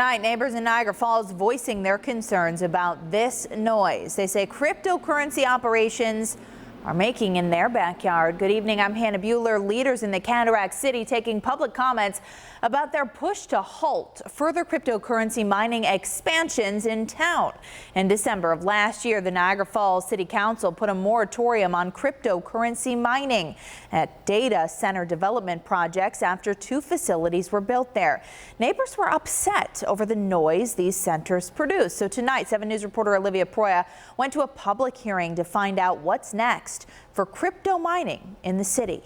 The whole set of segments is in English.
Tonight, neighbors in Niagara Falls voicing their concerns about this noise. They say cryptocurrency operations are making in their backyard. Good evening, I'm Hannah Buehler. Leaders in the Cataract City taking public comments about their push to halt further cryptocurrency mining expansions in town. In December of last year, the Niagara Falls City Council put a moratorium on cryptocurrency mining at data center development projects after 2 facilities were built there. Neighbors were upset over the noise these centers produce. So tonight, 7 News reporter Olivia Proya went to a public hearing to find out what's next for crypto mining in the city.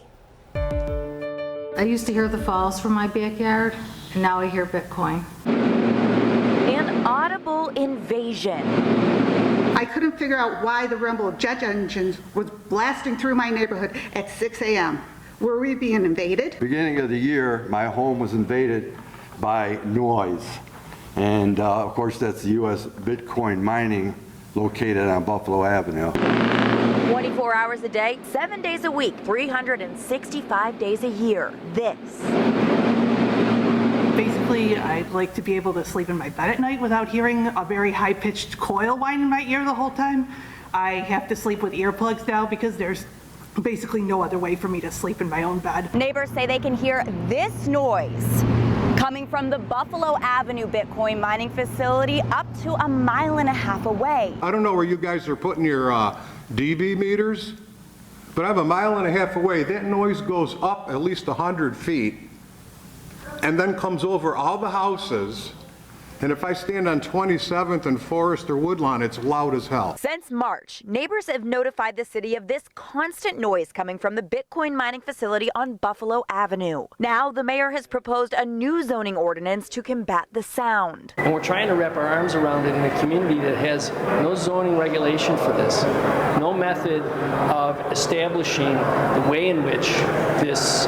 I used to hear the falls from my backyard, and now I hear Bitcoin. An audible invasion. I couldn't figure out why the rumble of jet engines was blasting through my neighborhood at 6 a.m. Were we being invaded? Beginning of the year, my home was invaded by noise. And of course, that's the U.S. Bitcoin mining located on Buffalo Avenue. 24 hours a day, 7 days a week, 365 days a year. This. Basically, I'd like to be able to sleep in my bed at night without hearing a very high-pitched coil whine in my ear the whole time. I have to sleep with earplugs now because there's basically no other way for me to sleep in my own bed. Neighbors say they can hear this noise coming from the Buffalo Avenue Bitcoin mining facility up to 1.5 miles away. I don't know where you guys are putting your dB meters, but I'm 1.5 miles away. That noise goes up at least 100 feet and then comes over all the houses. And if I stand on 27th and Forest or Woodlawn, it's loud as hell. Since March, neighbors have notified the city of this constant noise coming from the Bitcoin mining facility on Buffalo Avenue. Now, the mayor has proposed a new zoning ordinance to combat the sound. And we're trying to wrap our arms around it in a community that has no zoning regulation for this, no method of establishing the way in which this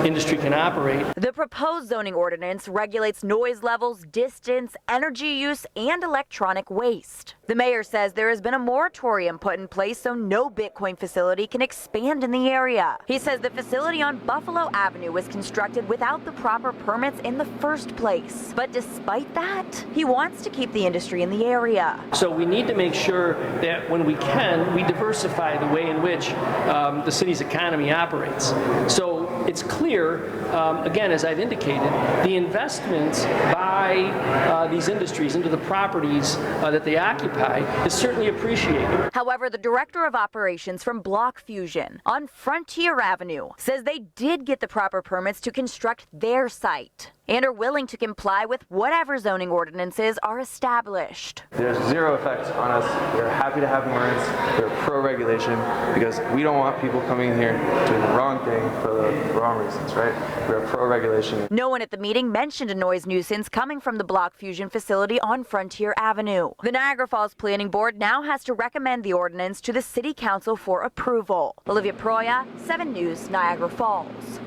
industry can operate. The proposed zoning ordinance regulates noise levels, distance, energy use, and electronic waste. The mayor says there has been a moratorium put in place so no Bitcoin facility can expand in the area. He says the facility on Buffalo Avenue was constructed without the proper permits in the first place. But despite that, he wants to keep the industry in the area. So we need to make sure that when we can, we diversify the way in which the city's economy operates. So it's clear, again, as I've indicated, the investments by these industries into the properties that they occupy is certainly appreciated. However, the director of operations from Block Fusion on Frontier Avenue says they did get the proper permits to construct their site and are willing to comply with whatever zoning ordinances are established. There's zero effect on us. We're happy to have warrants. We're pro-regulation because we don't want people coming here doing the wrong thing for the wrong reasons, right? We're pro-regulation. No one at the meeting mentioned a noise nuisance coming from the Block Fusion facility on Frontier Avenue. The Niagara Falls Planning Board now has to recommend the ordinance to the City Council for approval. Olivia Proya, 7 News, Niagara Falls.